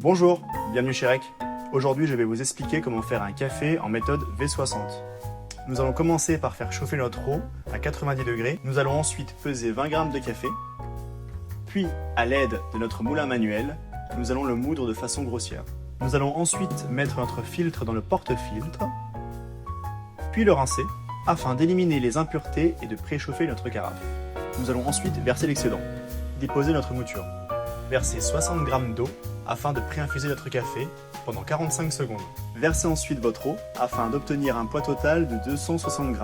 Bonjour, bienvenue chez REC. Aujourd'hui, je vais vous expliquer comment faire un café en méthode V60. Nous allons commencer par faire chauffer notre eau à 90 degrés. Nous allons ensuite peser 20 g de café. Puis, à l'aide de notre moulin manuel, nous allons le moudre de façon grossière. Nous allons ensuite mettre notre filtre dans le porte-filtre, puis le rincer afin d'éliminer les impuretés et de préchauffer notre carafe. Nous allons ensuite verser l'excédent, déposer notre mouture, verser 60 g d'eau afin de pré-infuser notre café pendant 45 secondes. Versez ensuite votre eau afin d'obtenir un poids total de 260 g.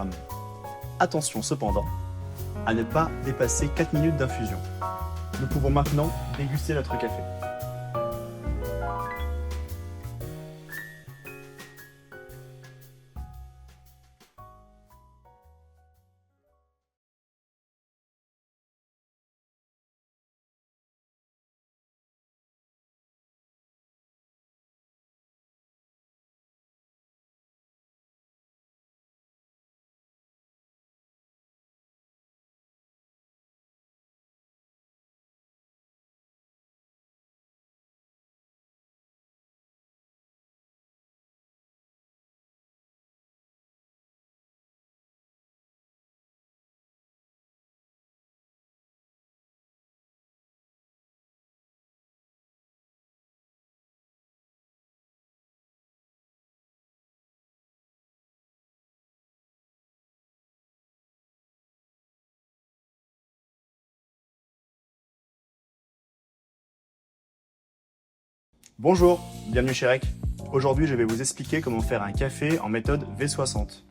Attention cependant à ne pas dépasser 4 minutes d'infusion. Nous pouvons maintenant déguster notre café. Bonjour, bienvenue chez REC. Aujourd'hui, je vais vous expliquer comment faire un café en méthode V60.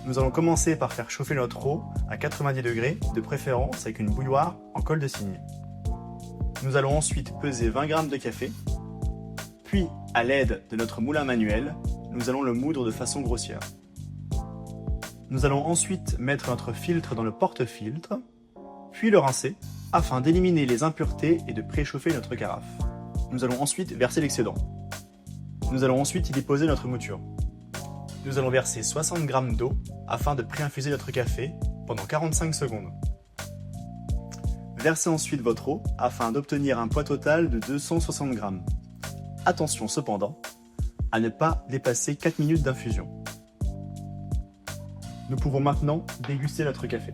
Nous allons commencer par faire chauffer notre eau à 90 degrés, de préférence avec une bouilloire en colle de cygne. Nous allons ensuite peser 20 g de café, puis à l'aide de notre moulin manuel, nous allons le moudre de façon grossière. Nous allons ensuite mettre notre filtre dans le porte-filtre, puis le rincer afin d'éliminer les impuretés et de préchauffer notre carafe. Nous allons ensuite verser l'excédent. Nous allons ensuite y déposer notre mouture. Nous allons verser 60 g d'eau afin de pré-infuser notre café pendant 45 secondes. Versez ensuite votre eau afin d'obtenir un poids total de 260 g. Attention cependant à ne pas dépasser 4 minutes d'infusion. Nous pouvons maintenant déguster notre café.